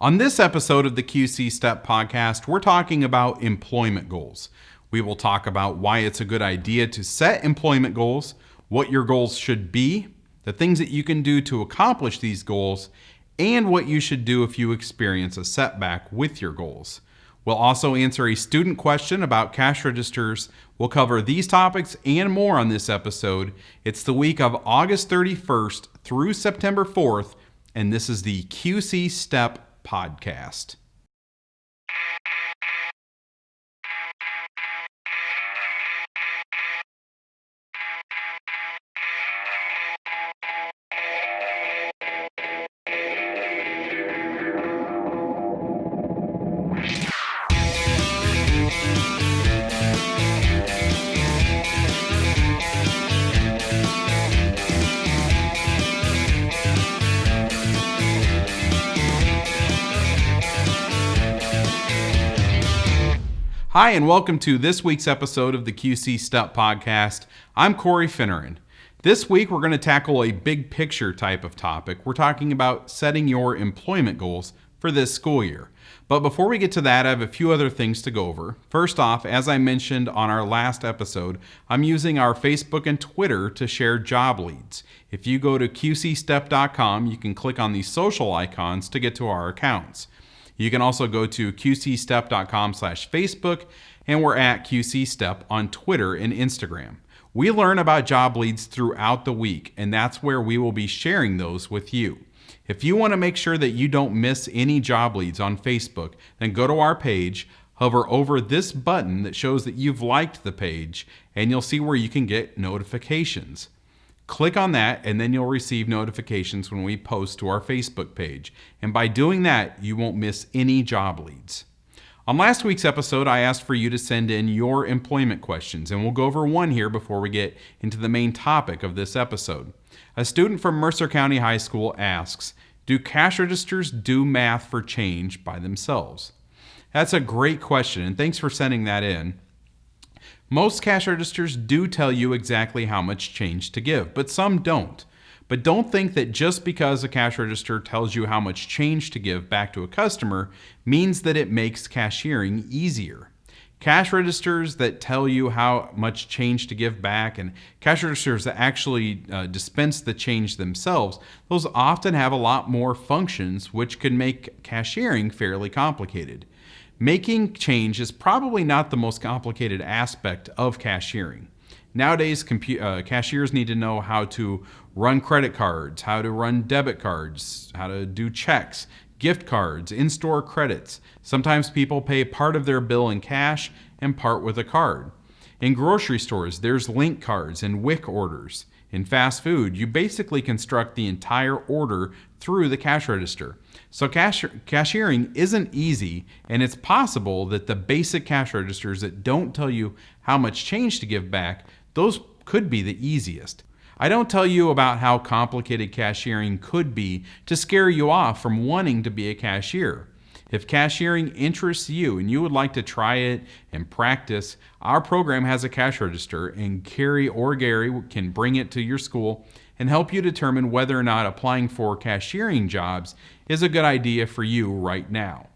On this episode of the QC Step podcast, we're talking about employment goals. We will talk about why it's a good idea to set employment goals, what your goals should be, the things that you can do to accomplish these goals, and what you should do if you experience a setback with your goals. We'll also answer a student question about cash registers. We'll cover these topics and more on this episode. It's the week of August 31st through September 4th, and this is the QC Step podcast. Hi, and welcome to this week's episode of the QC Step podcast. I'm Corey Finneran. This week, we're going to tackle a big picture type of topic. We're talking about setting your employment goals for this school year. But before we get to that, I have a few other things to go over. First off, as I mentioned on our last episode, I'm using our Facebook and Twitter to share job leads. If you go to qcstep.com, you can click on the social icons to get to our accounts. You can also go to qcstep.com/Facebook, and we're at QCStep on Twitter and Instagram. We learn about job leads throughout the week, and that's where we will be sharing those with you. If you want to make sure that you don't miss any job leads on Facebook, then go to our page, hover over this button that shows that you've liked the page, and you'll see where you can get notifications. Click on that, and then you'll receive notifications when we post to our Facebook page. And by doing that, you won't miss any job leads. On last week's episode, I asked for you to send in your employment questions, and we'll go over one here before we get into the main topic of this episode. A student from Mercer County High School asks, "Do cash registers do math for change by themselves?" That's a great question, and thanks for sending that in. Most cash registers do tell you exactly how much change to give, but some don't. But don't think that just because a cash register tells you how much change to give back to a customer means that it makes cashiering easier. Cash registers that tell you how much change to give back and cash registers that actually dispense the change themselves, those often have a lot more functions which can make cashiering fairly complicated. Making change is probably not the most complicated aspect of cashiering. Nowadays, cashiers need to know how to run credit cards, how to run debit cards, how to do checks, gift cards, in-store credits. Sometimes people pay part of their bill in cash and part with a card. In grocery stores, there's link cards and WIC orders. In fast food, you basically construct the entire order through the cash register. So cashiering isn't easy, and it's possible that the basic cash registers that don't tell you how much change to give back, those could be the easiest. I don't tell you about how complicated cashiering could be to scare you off from wanting to be a cashier. If cashiering interests you and you would like to try it and practice, our program has a cash register, and Carrie or Gary can bring it to your school and help you determine whether or not applying for cashiering jobs is a good idea for you right now.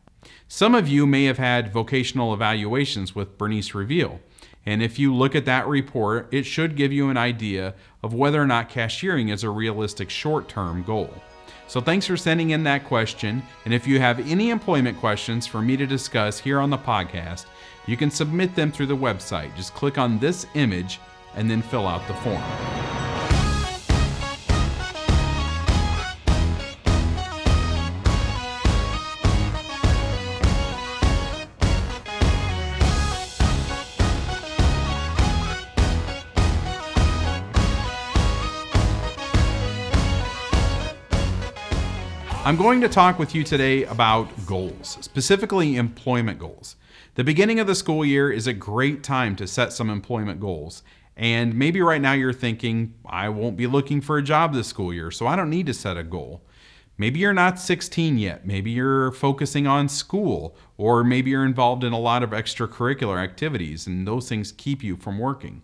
Some of you may have had vocational evaluations with Bernice Reveal, and if you look at that report, it should give you an idea of whether or not cashiering is a realistic short-term goal. So thanks for sending in that question, and if you have any employment questions for me to discuss here on the podcast, you can submit them through the website. Just click on this image and then fill out the form. I'm going to talk with you today about goals, specifically employment goals. The beginning of the school year is a great time to set some employment goals. And maybe right now you're thinking, I won't be looking for a job this school year, so I don't need to set a goal. Maybe you're not 16 yet. Maybe you're focusing on school, or maybe you're involved in a lot of extracurricular activities, and those things keep you from working.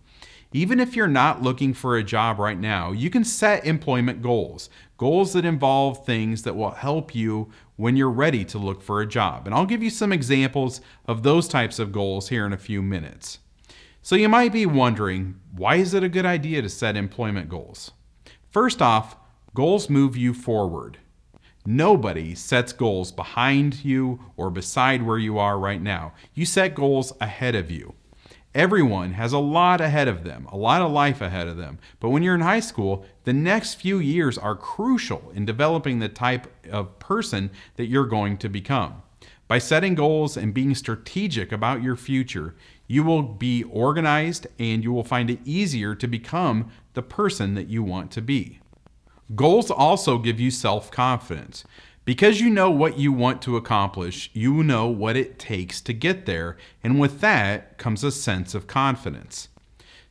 Even if you're not looking for a job right now, you can set employment goals, goals that involve things that will help you when you're ready to look for a job. And I'll give you some examples of those types of goals here in a few minutes. So you might be wondering, why is it a good idea to set employment goals? First off, goals move you forward. Nobody sets goals behind you or beside where you are right now. You set goals ahead of you. Everyone has a lot ahead of them, a lot of life ahead of them. But when you're in high school, the next few years are crucial in developing the type of person that you're going to become. By setting goals and being strategic about your future, you will be organized and you will find it easier to become the person that you want to be. Goals also give you self-confidence. Because you know what you want to accomplish, you know what it takes to get there, and with that comes a sense of confidence.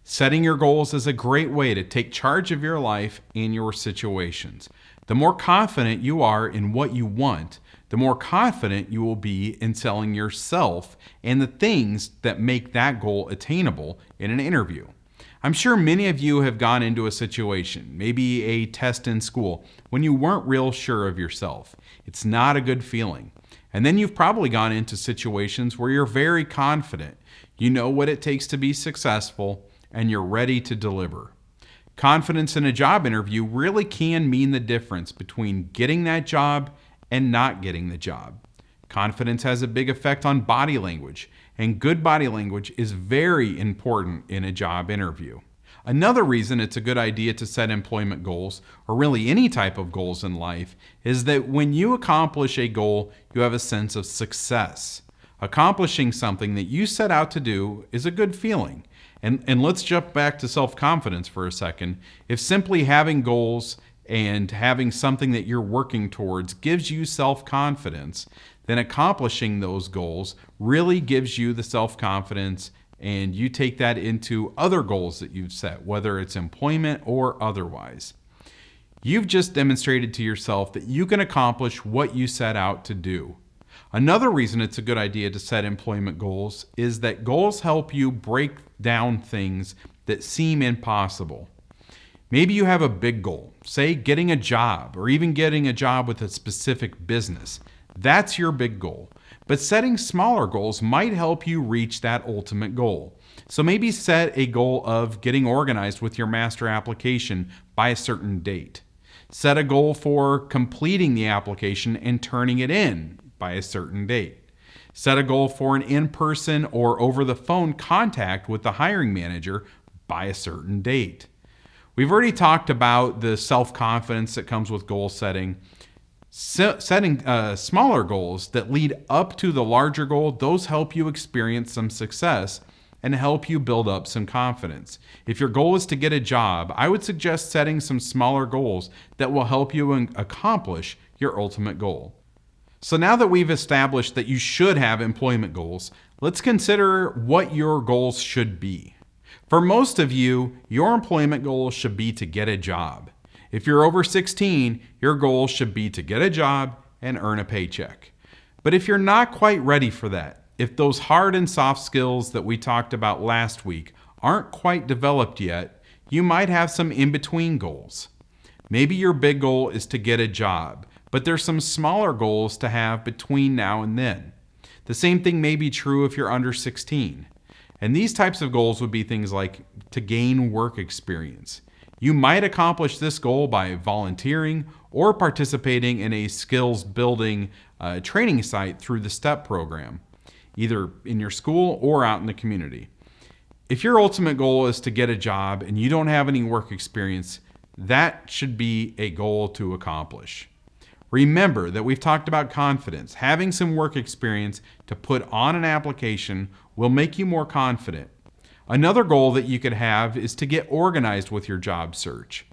Setting your goals is a great way to take charge of your life and your situations. The more confident you are in what you want, the more confident you will be in selling yourself and the things that make that goal attainable in an interview. I'm sure many of you have gone into a situation, maybe a test in school, when you weren't real sure of yourself. It's not a good feeling. And then you've probably gone into situations where you're very confident. You know what it takes to be successful, and you're ready to deliver. Confidence in a job interview really can mean the difference between getting that job and not getting the job. Confidence has a big effect on body language, and good body language is very important in a job interview. Another reason it's a good idea to set employment goals, or really any type of goals in life, is that when you accomplish a goal, you have a sense of success. Accomplishing something that you set out to do is a good feeling. And let's jump back to self-confidence for a second. If simply having goals and having something that you're working towards gives you self-confidence, then accomplishing those goals really gives you the self-confidence, and you take that into other goals that you've set, whether it's employment or otherwise. You've just demonstrated to yourself that you can accomplish what you set out to do. Another reason it's a good idea to set employment goals is that goals help you break down things that seem impossible. Maybe you have a big goal, say getting a job, or even getting a job with a specific business. That's your big goal. But setting smaller goals might help you reach that ultimate goal. So maybe set a goal of getting organized with your master application by a certain date. Set a goal for completing the application and turning it in by a certain date. Set a goal for an in-person or over-the-phone contact with the hiring manager by a certain date. We've already talked about the self-confidence that comes with goal setting. Setting smaller goals that lead up to the larger goal, those help you experience some success and help you build up some confidence. If your goal is to get a job, I would suggest setting some smaller goals that will help you accomplish your ultimate goal. So now that we've established that you should have employment goals, let's consider what your goals should be. For most of you, your employment goal should be to get a job. If you're over 16, your goal should be to get a job and earn a paycheck. But if you're not quite ready for that, if those hard and soft skills that we talked about last week aren't quite developed yet, you might have some in-between goals. Maybe your big goal is to get a job, but there's some smaller goals to have between now and then. The same thing may be true if you're under 16. And these types of goals would be things like to gain work experience. You might accomplish this goal by volunteering or participating in a skills building training site through the STEP program, either in your school or out in the community. If your ultimate goal is to get a job and you don't have any work experience, that should be a goal to accomplish. Remember that we've talked about confidence. Having some work experience to put on an application will make you more confident. Another goal that you could have is to get organized with your job search.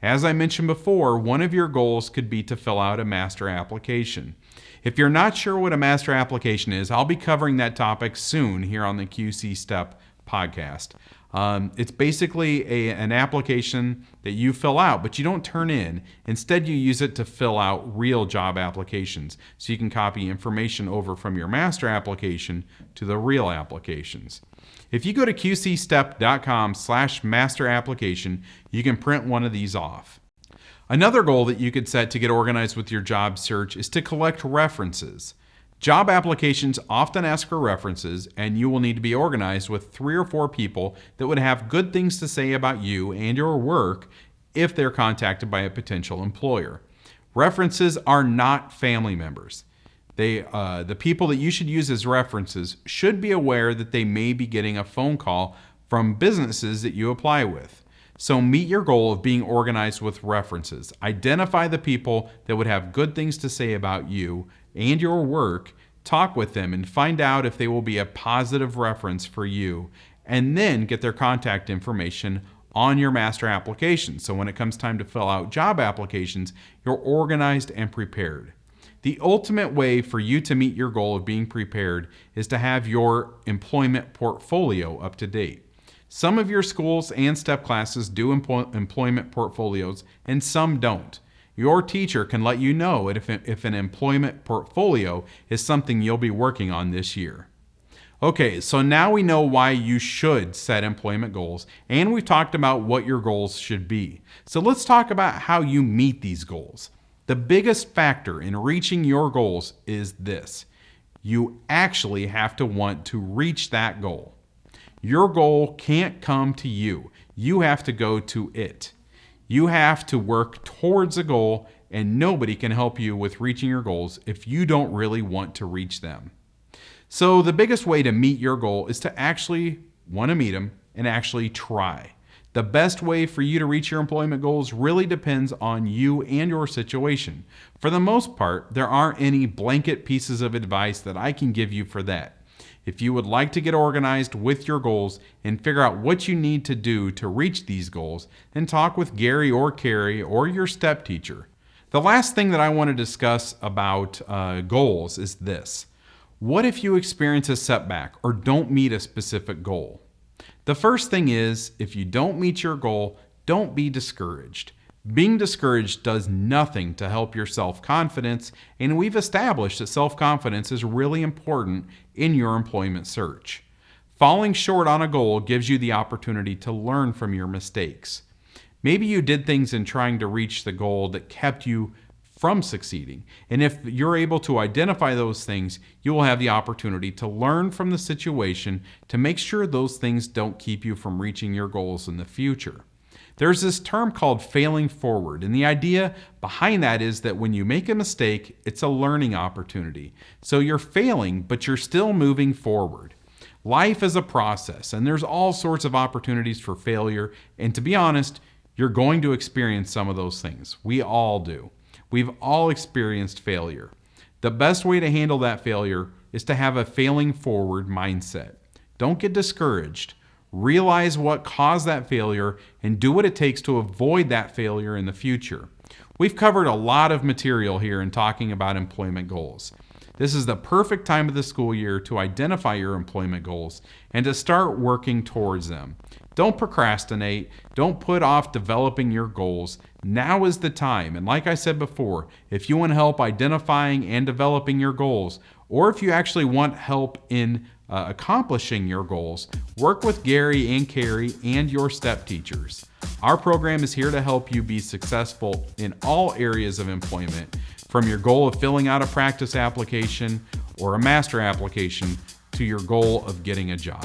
As I mentioned before, one of your goals could be to fill out a master application. If you're not sure what a master application is, I'll be covering that topic soon here on the QC Step podcast. It's basically an application that you fill out, but you don't turn in. Instead, you use it to fill out real job applications. So you can copy information over from your master application to the real applications. If you go to qcstep.com/master application, you can print one of these off. Another goal that you could set to get organized with your job search is to collect references. Job applications often ask for references, and you will need to be organized with 3 or 4 people that would have good things to say about you and your work if they're contacted by a potential employer. References are not family members. The people that you should use as references should be aware that they may be getting a phone call from businesses that you apply with. So meet your goal of being organized with references. Identify the people that would have good things to say about you and your work, talk with them and find out if they will be a positive reference for you, and then get their contact information on your master application. So when it comes time to fill out job applications, you're organized and prepared. The ultimate way for you to meet your goal of being prepared is to have your employment portfolio up to date. Some of your schools and STEP classes do employment portfolios and some don't. Your teacher can let you know if an employment portfolio is something you'll be working on this year. Okay, so now we know why you should set employment goals, and we've talked about what your goals should be. So let's talk about how you meet these goals. The biggest factor in reaching your goals is this: you actually have to want to reach that goal. Your goal can't come to you. You have to go to it. You have to work towards a goal, and nobody can help you with reaching your goals if you don't really want to reach them. So the biggest way to meet your goal is to actually want to meet them and actually try. The best way for you to reach your employment goals really depends on you and your situation. For the most part, there aren't any blanket pieces of advice that I can give you for that. If you would like to get organized with your goals and figure out what you need to do to reach these goals, then talk with Gary or Carrie or your STEP teacher. The last thing that I want to discuss about goals is this: what if you experience a setback or don't meet a specific goal? The first thing is, if you don't meet your goal, don't be discouraged. Being discouraged does nothing to help your self-confidence, and we've established that self-confidence is really important in your employment search. Falling short on a goal gives you the opportunity to learn from your mistakes. Maybe you did things in trying to reach the goal that kept you from succeeding, and if you're able to identify those things, you will have the opportunity to learn from the situation to make sure those things don't keep you from reaching your goals in the future. There's this term called failing forward, and the idea behind that is that when you make a mistake, it's a learning opportunity. So you're failing, but you're still moving forward. Life is a process, and there's all sorts of opportunities for failure, and to be honest, you're going to experience some of those things. We all do. We've all experienced failure. The best way to handle that failure is to have a failing forward mindset. Don't get discouraged. Realize what caused that failure and do what it takes to avoid that failure in the future. We've covered a lot of material here in talking about employment goals. This is the perfect time of the school year to identify your employment goals and to start working towards them. Don't procrastinate. Don't put off developing your goals. Now is the time. And like I said before, if you want help identifying and developing your goals, or if you actually want help in accomplishing your goals, work with Gary and Carrie and your STEP teachers. Our program is here to help you be successful in all areas of employment, from your goal of filling out a practice application or a master application to your goal of getting a job.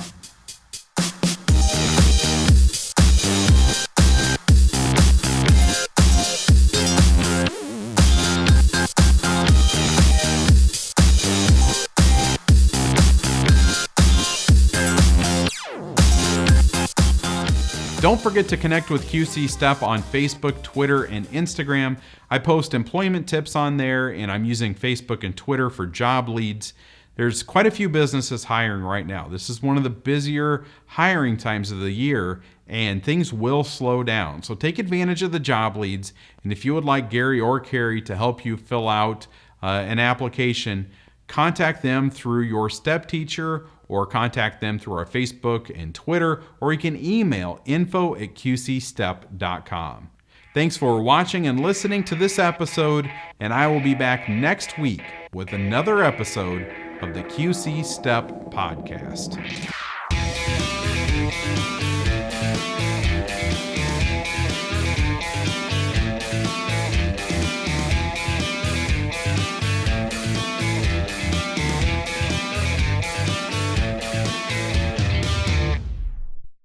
Don't forget to connect with QC STEP on Facebook, Twitter, and Instagram. I post employment tips on there, and I'm using Facebook and Twitter for job leads. There's quite a few businesses hiring right now. This is one of the busier hiring times of the year, and things will slow down. So take advantage of the job leads, and if you would like Gary or Carrie to help you fill out an application, contact them through your STEP teacher or contact them through our Facebook and Twitter, or you can email info@qcstep.com. Thanks for watching and listening to this episode, and I will be back next week with another episode of the QC Step Podcast.